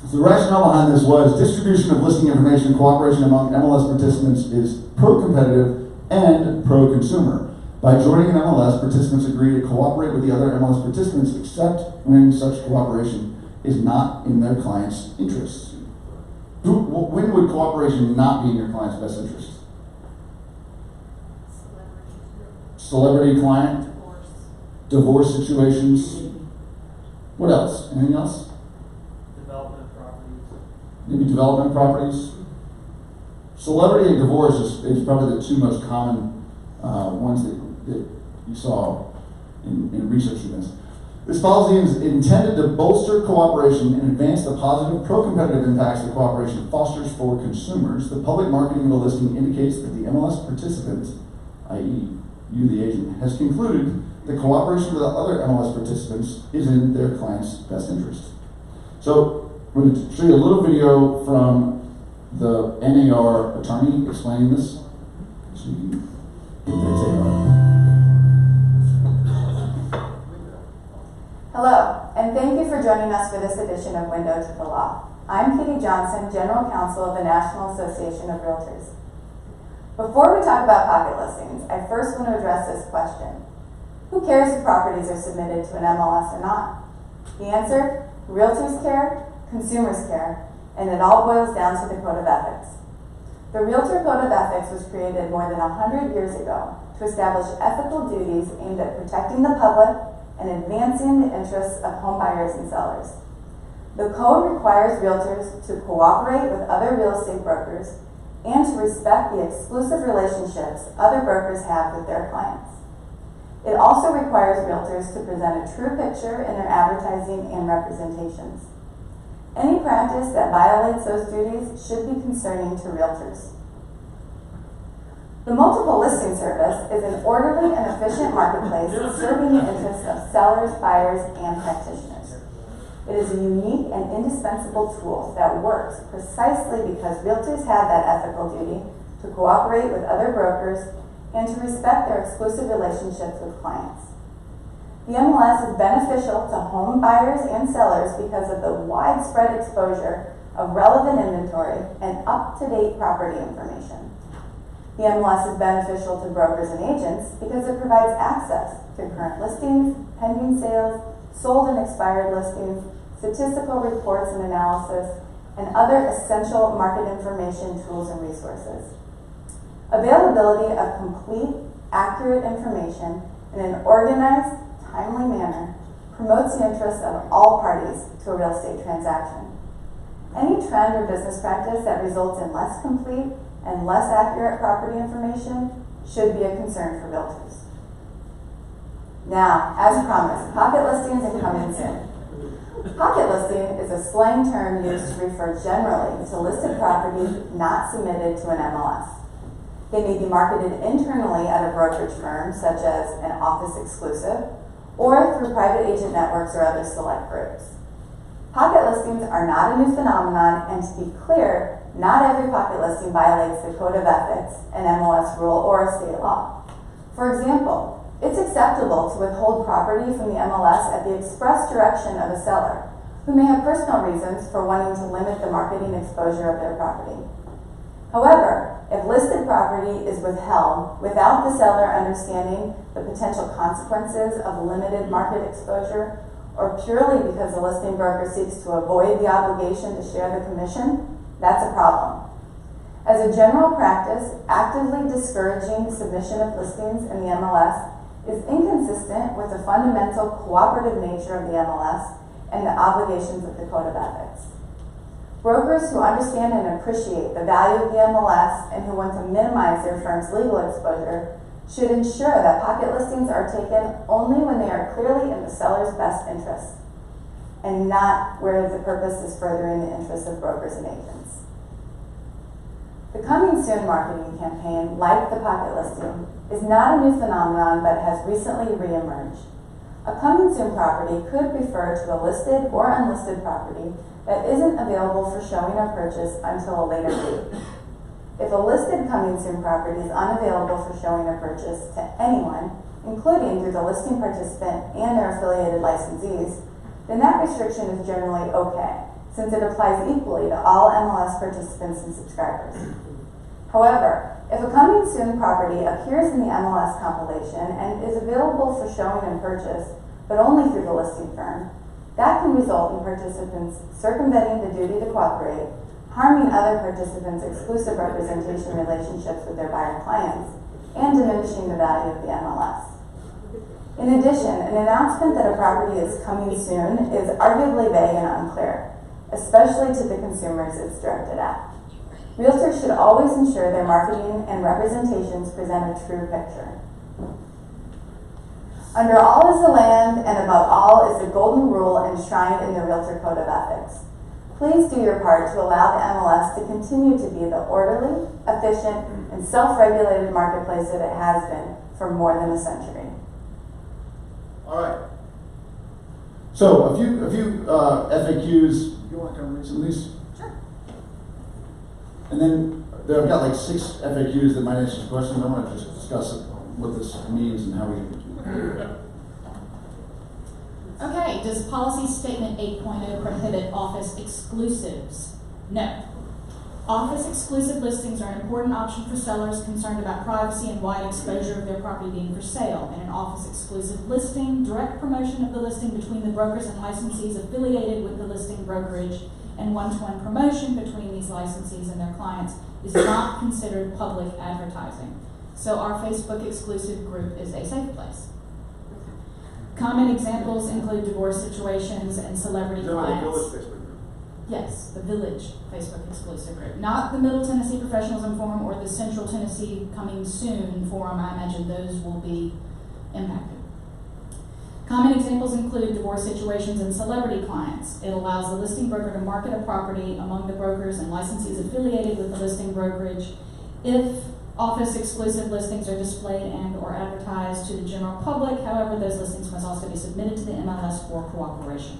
So the rationale behind this was distribution of listing information cooperation among MLS participants is pro-competitive and pro-consumer. By joining an MLS, participants agree to cooperate with the other MLS participants except when such cooperation is not in their client's interests. When would cooperation not be in your client's best interest? Celebrity client? Divorce situations? What else? Anything else? Maybe development properties. Celebrity and divorce is probably the 2 most common ones that you saw in researching this. This policy is intended to bolster cooperation and advance the positive pro-competitive impacts that cooperation fosters for consumers. The public marketing of the listing indicates that the MLS participant, i.e. you the agent, has concluded that cooperation with the other MLS participants is in their client's best interest. So, we're going to show you a little video from the NAR attorney explaining this, so you can get their take on it. Hello, and thank you for joining us for this edition of Window to the Law. I'm Kitty Johnson, General Counsel of the National Association of Realtors. Before we talk about pocket listings, I first want to address this question. Who cares if properties are submitted to an MLS or not? The answer, realtors care, consumers care, and it all boils down to the Code of Ethics. The Realtor Code of Ethics was created more than 100 years ago to establish ethical duties aimed at protecting the public and advancing the interests of home buyers and sellers. The code requires realtors to cooperate with other real estate brokers and to respect the exclusive relationships other brokers have with their clients. It also requires realtors to present a true picture in their advertising and representations. Any practice that violates those duties should be concerning to realtors. The Multiple Listing Service is an orderly and efficient marketplace serving the interests of sellers, buyers, and practitioners. It is a unique and indispensable tool that works precisely because realtors have that ethical duty to cooperate with other brokers and to respect their exclusive relationships with clients. The MLS is beneficial to home buyers and sellers because of the widespread exposure of relevant inventory and up-to-date property information. The MLS is beneficial to brokers and agents because it provides access to current listings, pending sales, sold and expired listings, statistical reports and analysis, and other essential market information tools and resources. Availability of complete, accurate information in an organized, timely manner promotes the interests of all parties to a real estate transaction. Any trend or business practice that results in less complete and less accurate property information should be a concern for realtors. Now, as promised, pocket listings are coming soon. Pocket listing is a slang term used to refer generally to listed property not submitted to an MLS. They may be marketed internally at a brokerage firm, such as an office exclusive, or through private agent networks or other select groups. Pocket listings are not a new phenomenon, and to be clear, not every pocket listing violates the Code of Ethics, an MLS rule, or a state law. For example, it's acceptable to withhold property from the MLS at the express direction of a seller, who may have personal reasons for wanting to limit the marketing exposure of their property. However, if listed property is withheld without the seller understanding the potential consequences of limited market exposure, or purely because the listing broker seeks to avoid the obligation to share the commission, that's a problem. As a general practice, actively discouraging submission of listings in the MLS is inconsistent with the fundamental cooperative nature of the MLS and the obligations of the Code of Ethics. Brokers who understand and appreciate the value of the MLS and who want to minimize their firm's legal exposure should ensure that pocket listings are taken only when they are clearly in the seller's best interest, and not where the purpose is furthering the interests of brokers and agents. The Coming Soon marketing campaign, like the pocket listing, is not a new phenomenon but has recently reemerged. A Coming Soon property could refer to a listed or unlisted property that isn't available for showing or purchase until a later date. If a listed Coming Soon property is unavailable for showing or purchase to anyone, including through the listing participant and their affiliated licensees, then that restriction is generally okay, since it applies equally to all MLS participants and subscribers. However, if a Coming Soon property appears in the MLS compilation and is available for showing and purchase, but only through the listing firm, that can result in participants circumventing the duty to cooperate, harming other participants' exclusive representation relationships with their buyer clients, and diminishing the value of the MLS. In addition, an announcement that a property is coming soon is arguably vague and unclear, especially to the consumers it's directed at. Realtors should always ensure their marketing and representations present a true picture. Under all is the land, and above all is the golden rule enshrined in the Realtor Code of Ethics. Please do your part to allow the MLS to continue to be the orderly, efficient, and self-regulated marketplace that it has been for more than a century. All right. So a few FAQs. You want to come read some of these? Sure. And then I've got like 6 FAQs that might answer some questions. I want to just discuss what this means and how we. Okay, does policy statement 8.0 prohibit office exclusives? No. Office exclusive listings are an important option for sellers concerned about privacy and wide exposure of their property being for sale. In an office exclusive listing, direct promotion of the listing between the brokers and licensees affiliated with the listing brokerage and one-to-one promotion between these licensees and their clients is not considered public advertising. So our Facebook exclusive group is a safe place. Common examples include divorce situations and celebrity clients. Yes, the Village Facebook exclusive group. Not the Middle Tennessee Professionalism Forum or the Central Tennessee Coming Soon Forum. I imagine those will be impacted. Common examples include divorce situations and celebrity clients. It allows the listing broker to market a property among the brokers and licensees affiliated with the listing brokerage. If office exclusive listings are displayed and or advertised to the general public, however, those listings must also be submitted to the MLS for cooperation.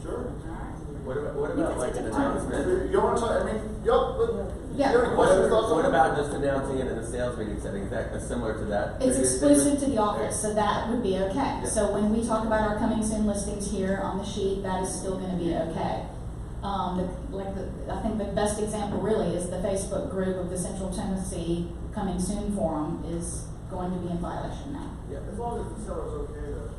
Sure. What about like an announcement? You want to talk? I mean, Yeah. you have any questions, thoughts on What it? about just announcing it in a sales meeting setting? Is that similar to that? It's previous exclusive statement? to the office, so that would be okay. Yeah. So when we talk about our coming soon listings here on the sheet, that is still gonna be okay. I think the best example really is the Facebook group of the Central Tennessee Coming Soon Forum is going to be in violation now. Yeah. As long as the seller's okay, though.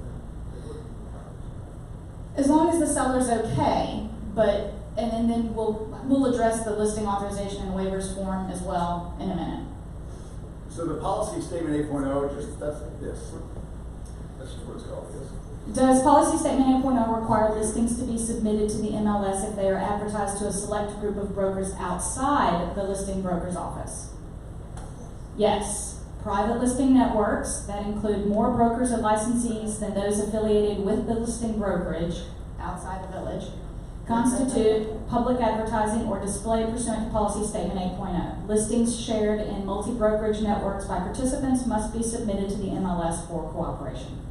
As long as the seller's okay, but, and then we'll address the listing authorization and waivers form as well in a minute. So the policy statement 8.0, that's this. That's just what it's called, yes. Does policy statement 8.0 require listings to be submitted to the MLS if they are advertised to a select group of brokers outside the listing broker's office? Yes. Private listing networks that include more brokers and licensees than those affiliated with the listing brokerage outside the village constitute public advertising or display pursuant to policy statement 8.0. Listings shared in multi-brokerage networks by participants must be submitted to the MLS for cooperation.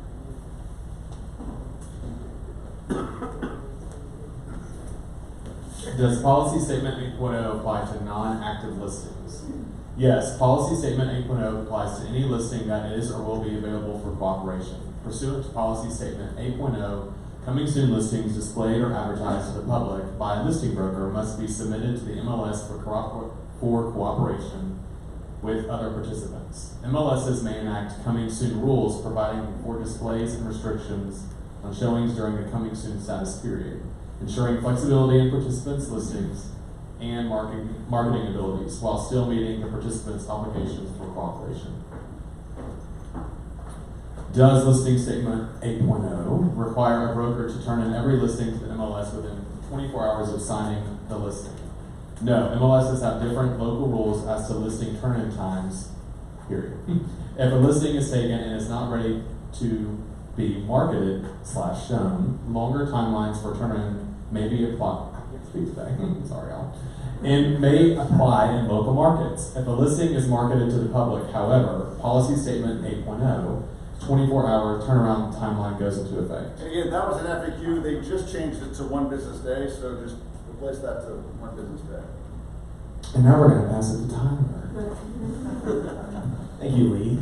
Does policy statement 8.0 apply to non-active listings? Yes, policy statement 8.0 applies to any listing that is or will be available for cooperation. Pursuant to policy statement 8.0, coming soon listings displayed or advertised to the public by a listing broker must be submitted to the MLS for cooperation with other participants. MLSs may enact coming soon rules providing for displays and restrictions on showings during the coming soon status period, ensuring flexibility in participants' listings and marketing abilities while still meeting the participants' obligations for cooperation. Does listing statement 8.0 require a broker to turn in every listing to the MLS within 24 hours of signing the listing? No, MLSs have different local rules as to listing turn-in times, period. If a listing is taken and is not ready to be marketed / shown, longer timelines for turn-in may be applied. I can't speak today. Sorry, y'all. And may apply in local markets. If a listing is marketed to the public, however, policy statement 8.0, 24-hour turnaround timeline goes into effect. And again, that was an FAQ. They just changed it to 1 business day, so just replace that to 1 business day. And now we're going to pass it to Tyler. Thank you, Lee.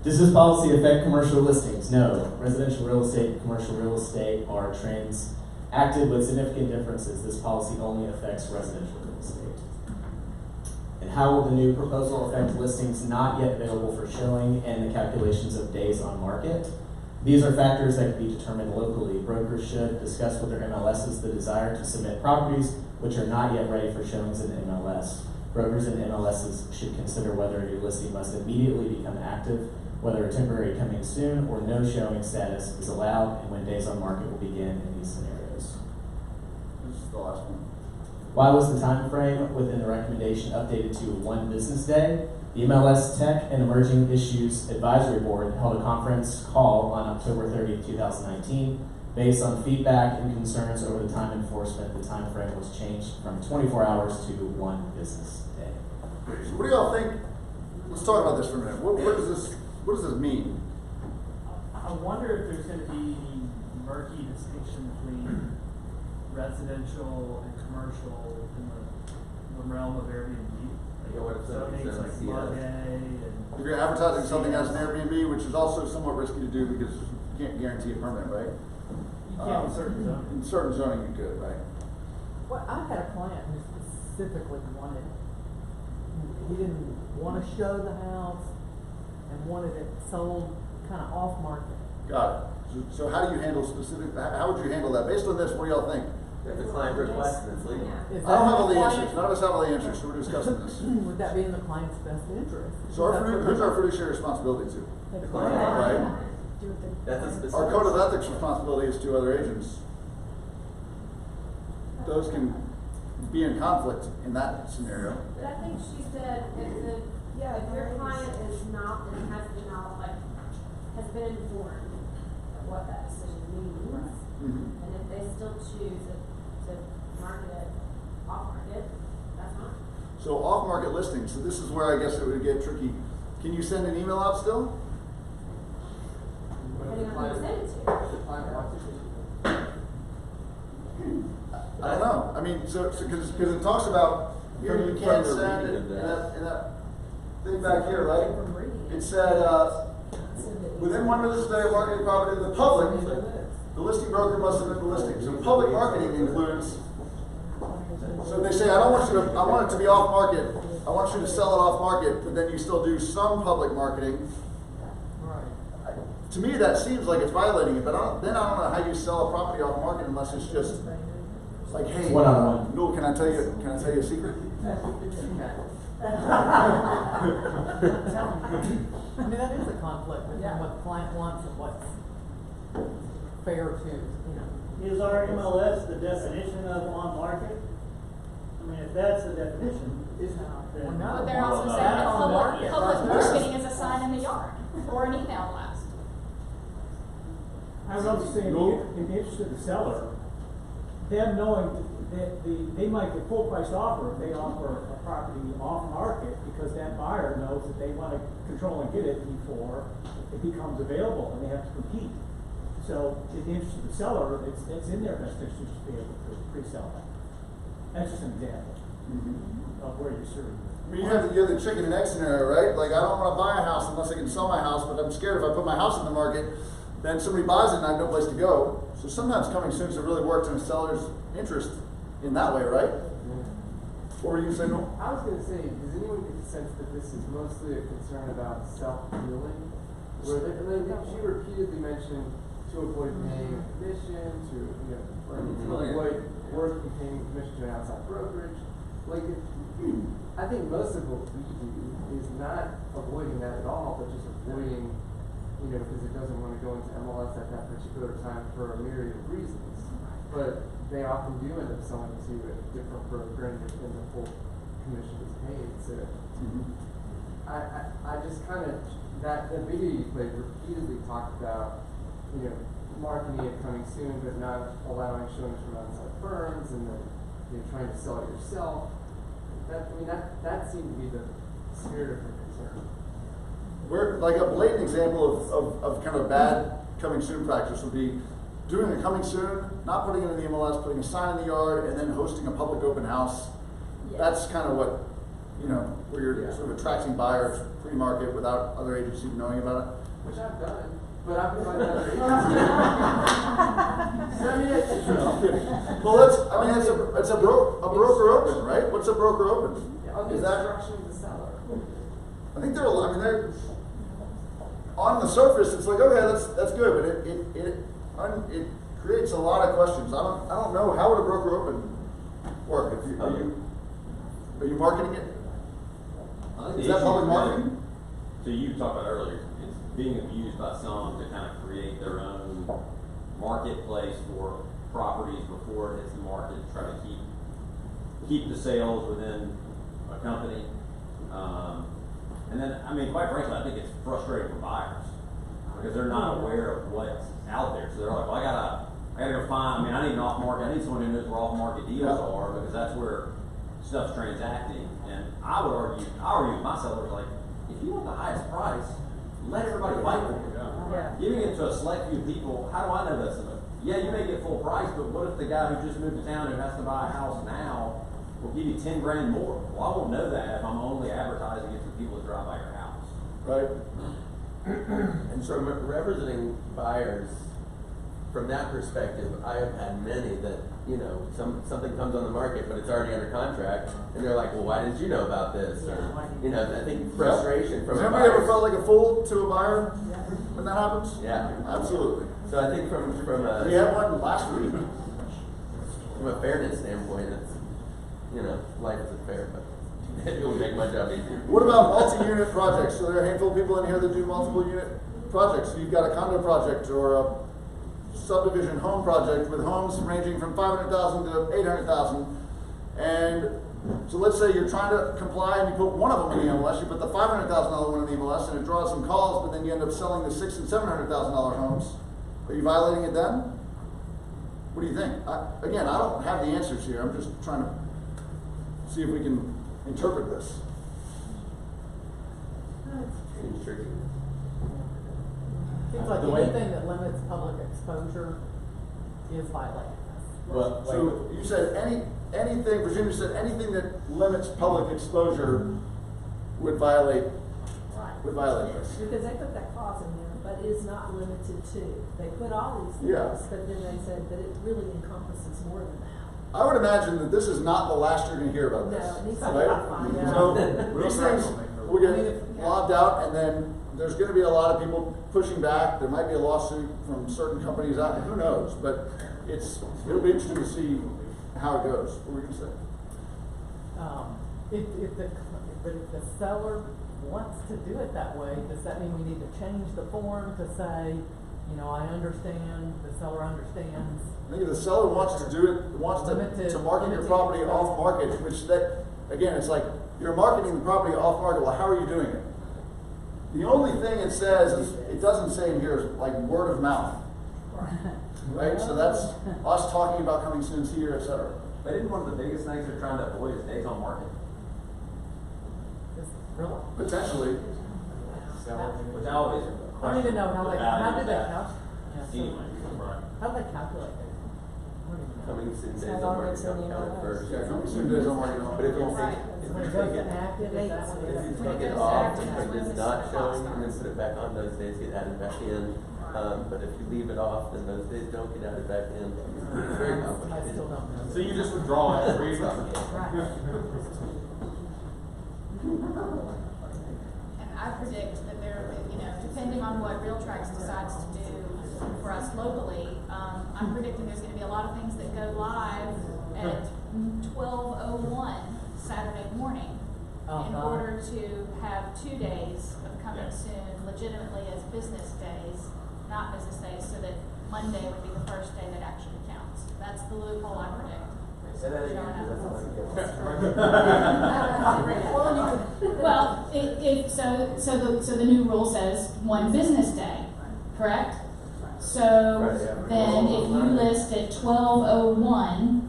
Does this policy affect commercial listings? No. Residential real estate and commercial real estate are transacted with significant differences. This policy only affects residential real estate. And how will the new proposal affect listings not yet available for showing and the calculations of days on market? These are factors that can be determined locally. Brokers should discuss with their MLSs the desire to submit properties which are not yet ready for showings in the MLS. Brokers and MLSs should consider whether a new listing must immediately become active, whether a temporary coming soon or no showing status is allowed, and when days on market will begin in these scenarios. This is the last one. Why was the time frame within the recommendation updated to 1 business day? The MLS Tech and Emerging Issues Advisory Board held a conference call on October 30, 2019. Based on feedback and concerns over the time enforcement, the time frame was changed from 24 hours to 1 business day. So what do y'all think? Let's talk about this for a minute. What does this mean? I wonder if there's going to be any murky distinction between residential and commercial in the realm of Airbnb. Zonings like Monday and If you're advertising something as an Airbnb, which is also somewhat risky to do because you can't guarantee a permit, right? you can't in certain zones. In certain zoning you could, right? Well, I had a client who specifically wanted, he didn't want to show the house and wanted it sold kind of off market. Got it. So how do you handle how would you handle that? Based on this, what do y'all think? If the client requests it, it's legal. I don't have all the answers. None of us have all the answers, so we're discussing this. Would that be in the client's best interest? So who's our fiduciary responsibility to? The Right? That's a specific. Our code of ethics responsibility is to other agents. Those can be in conflict in that scenario. But I think she said if your client is not and has been informed of what that decision means, Mm-hmm. and if they still choose to market it off market, that's fine. So off-market listings. So this is where I guess it would get tricky. Can you send an email out still? Depending on who you send it to. I don't know. I mean, so because it talks about here you can't send it in that thing back here, right? It said within 1 business day of marketing property to the public, the listing broker must submit the listing. So public marketing includes. So they say I want it to be off market. I want you to sell it off market, but then you still do some public marketing. To me, that seems like it's violating it, but I don't know how you sell a property off market unless it's just like, hey, One-on-one. Newell, can I tell you a secret? I mean, that is a conflict between what the client wants and what's fair to, Is our MLS the definition of on market? I mean, if that's the definition, then. But they're also saying that public marketing is a sign in the yard or an email blast. I was also saying, if you're interested in the seller, them knowing that they might get full price offer if they offer a property off market, because that buyer knows that they want to control and get it before it becomes available and they have to compete. So in the interest of the seller, it's in their best interest to be able to pre-sell that. That's just an example of where you're serving. I mean, you have the chicken and egg scenario, right? Like, I don't want to buy a house unless I can sell my house, but I'm scared if I put my house on the market, then somebody buys it and I have no place to go. So sometimes coming soon have really worked in a seller's interest in that way, right? What were you saying, Noel? I was going to say, does anyone get the sense that this is mostly a concern about self-healing? She repeatedly mentioned to avoid paying a commission, to avoid working paying commission to an outside brokerage. Like, I think most of what we do is not avoiding that at all, but just avoiding, because it doesn't want to go into MLS at that particular time for a myriad of reasons. But they often do end up selling to a different broker and the full commission is paid. So I just kind of, that video you played repeatedly talked about, marketing it coming soon, but not allowing showings from outside firms, and then trying to sell it yourself. That seemed to be the spirit of the concern. Where, like, a blatant example of kind of bad coming soon practice would be doing a coming soon, not putting it in the MLS, putting a sign in the yard, and then hosting a public open house. Yeah. That's kind of what, where you're sort of attracting buyers pre-market without other agencies knowing about it. Which I've done, but I've been finding other agencies. Well, it's a broker open, right? What's a broker open? On the instruction of the seller. I think they're on the surface. It's like, okay, that's good, but it creates a lot of questions. I don't know, how would a broker open work? Are you marketing it? Is that public marketing? So you talked about earlier, it's being abused by some to kind of create their own marketplace for properties before it hits the market, try to keep the sales within a company. And then, quite frankly, I think it's frustrating for buyers because they're not aware of what's out there. So they're like, well, I gotta go find, I need an off-market, I need someone who knows where off-market deals are, because that's where stuff's transacting. And I argue with my sellers, like, if you want the highest price, let everybody fight for it. Yeah. Giving it to a select few people, how do I know that's enough? Yeah, you may get full price, but what if the guy who just moved to town who has to buy a house now will give you 10 grand more? Well, I won't know that if I'm only advertising it to people that drive by your house. Right. And so representing buyers, from that perspective, I have had many that, something comes on the market, but it's already under contract, and they're like, well, why didn't you know about this? Or, I think frustration from Has anybody ever felt like a fool to a buyer when that happens? Yeah. Absolutely. So I think from a... We had one last week. From a fairness standpoint, it's, life isn't fair, but it will make my job easier. What about multi-unit projects? So there are a handful of people in here that do multiple unit projects. So you've got a condo project or a subdivision home project with homes ranging from 500,000 to 800,000. And so let's say you're trying to comply and you put one of them in the MLS, you put the $500,000 one in the MLS and it draws some calls, but then you end up selling the $600,000 and $700,000 homes. Are you violating it then? What do you think? Again, I don't have the answers here. I'm just trying to see if we can interpret this. Seems tricky. Seems like anything that limits public exposure is violating this. Well, so you said anything, Virginia said anything that limits public exposure would violate this. Because they put that clause in there, but is not limited to. They put all these things, but then they said that it really encompasses more than that. I would imagine that this is not the last you're going to hear about this. No, it needs to right? be So these things will get lobbed out, and then there's going to be a lot of people pushing back. There might be a lawsuit from certain companies out there. Who knows? But it'll be interesting to see how it goes. What were you going to say? If the seller wants to do it that way, does that mean we need to change the form to say, I understand, the seller understands? I think if the seller wants to do it, wants to market your property off market, which again, it's like you're marketing the property off market. Well, how are you doing it? The only thing it says is, it doesn't say in here is like word of mouth. Right, so that's us talking about coming soon here, et cetera. But isn't one of the biggest things they're trying to avoid is days on market? Potentially. Which I always I don't even know how the they, value how of did they that. calculate? Anyway, right. How do they calculate that? Coming soon days How on long market it's in the don't count MLS. first. Yeah, coming soon days on market. But if you Right. take, When it if goes you to active, is that when If you it take it goes off active, because that's it's when not the showing, cost and then put it back on, those days get added back in. But if you leave it off, then those days don't get added back in. It's very I complicated. still don't know. So you just withdraw it, freeze it. Right. And I predict that there, depending on what RealTrax decides to do for us locally, I'm predicting there's gonna be a lot of things that go live at 12:01 Saturday morning in order to have 2 days of coming soon legitimately as business days, not business days, so that Monday would be the first day that actually counts. That's the loophole I predict. Say that We don't again, have- because that's Well, so the new rule says one business day, correct? So then if you list at 12:01,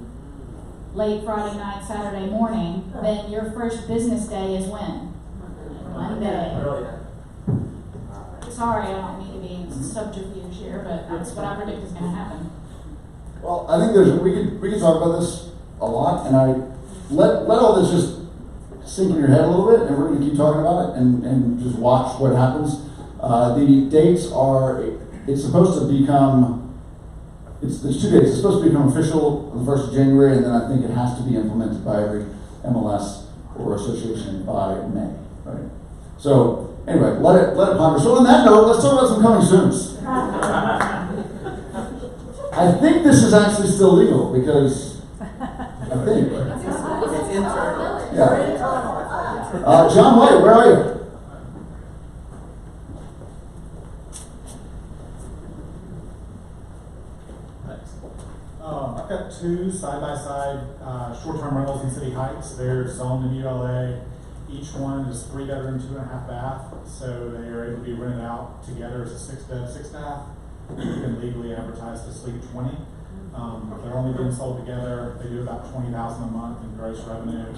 late Friday night, Saturday morning, then your first business day is when? Monday. Sorry, I don't mean to be subterfuge here, but that's what I predict is gonna happen. Well, I think we could talk about this a lot, and I let all this just sink in your head a little bit, and we're going to keep talking about it and just watch what happens. The dates are, it's supposed to become, there's 2 dates. It's supposed to become official on the 1st of January, and then I think it has to be implemented by every MLS or association by May, right? So anyway, let it ponder. So on that note, let's talk about some coming soons. I think this is actually still legal because I think. It's internal. Yeah. John White, where are you? I've got 2 side-by-side short-term rentals in City Heights. They're zoned in ULA. Each one is 3-bedroom, 2.5 bath. So they are able to be rented out together as a 6-bed, 6-bath. You can legally advertise to sleep 20. They're only being sold together. They do about $20,000 a month in gross revenue.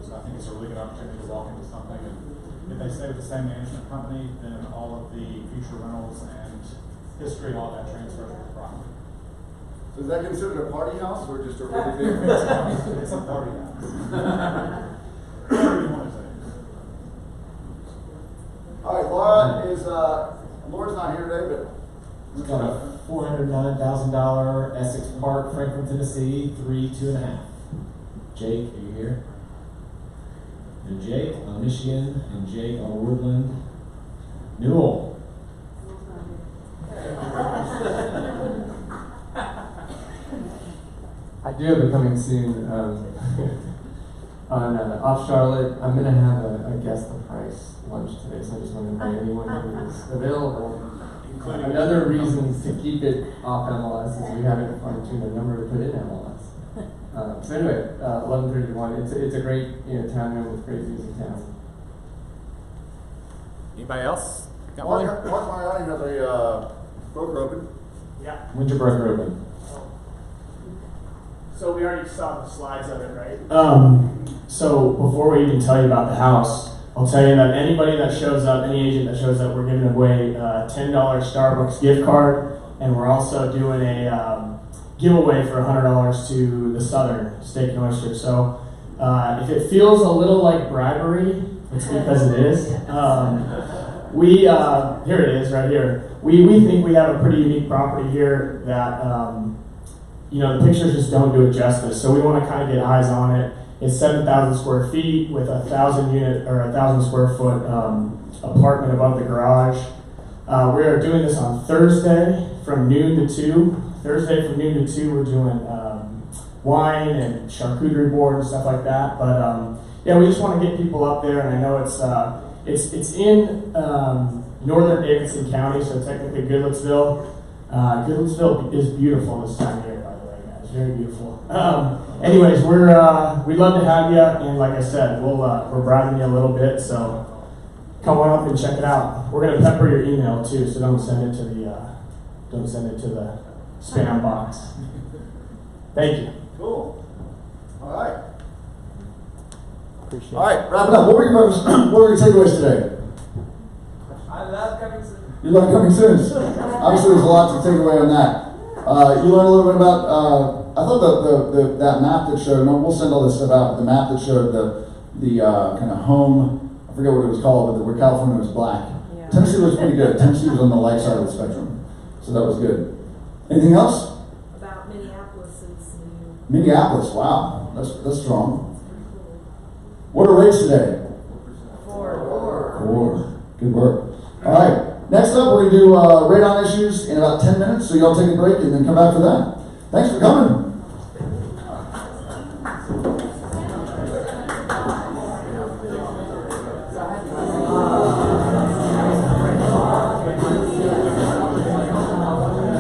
So I think it's a really good opportunity to walk into something. And if they stay with the same management company, then all of the future rentals and history, all that transfers to the property. So is that considered a party house or just a really big? It's a party house. Whatever you want to say. All right, Laura's not here today, but It's got a $409,000 Essex Park, Franklin, Tennessee, 3, 2.5. Jake, are you here? And Jake on Michigan, and Jake on Woodland. Newell. I do have a coming soon on off Charlotte. I'm going to have a guess the price lunch today, so I just want to invite anyone who is available. Another reason to keep it off MLS is we haven't fine-tuned a number to put in MLS. So anyway, 11:31. It's a great town home with great views of town. Anybody else? Got Mark one? Mariani has a broker open. Yeah. When's your broker open? So we already saw the slides of it, right? So before we even tell you about the house, I'll tell you that anybody that shows up, any agent that shows up, we're giving away a $10 Starbucks gift card, and we're also doing a giveaway for $100 to the Southern Steak and Oyster. So if it feels a little like bribery, it's because it is. Here it is, right here. We think we have a pretty unique property here that the pictures just don't do it justice. So we want to kind of get eyes on it. It's 7,000 square feet with a 1,000 square foot apartment above the garage. We are doing this on Thursday from noon to 2. Thursday from noon to 2, we're doing wine and charcuterie board and stuff like that. But we just want to get people up there, and I know it's in northern Davidson County, so technically Goodlettsville. Goodlettsville is beautiful this time of year, by the way, guys. Very beautiful. Anyways, we'd love to have you, and like I said, we're bribing you a little bit, so come on up and check it out. We're gonna pepper your email too, so don't send it to the don't send it to the spam box. Thank you. Cool. All right. Appreciate All right, wrap it up. What were your takeaways today? I love coming soon. You love coming soon. Obviously, there's a lot to take away on that. You learned a little bit about. I thought that map that showed. No, we'll send all this stuff out. But the map that showed the kind of home. I forget what it was called, but where California was black. Yeah. Tennessee was pretty good. Tennessee was on the light side of the spectrum, so that was good. Anything else? About Minneapolis's new. Minneapolis. Wow, that's strong. What are rates today? 4. Good work. All right. Next up, we're going to do radon issues in about 10 minutes. So y'all take a break and then come back for that. Thanks for coming.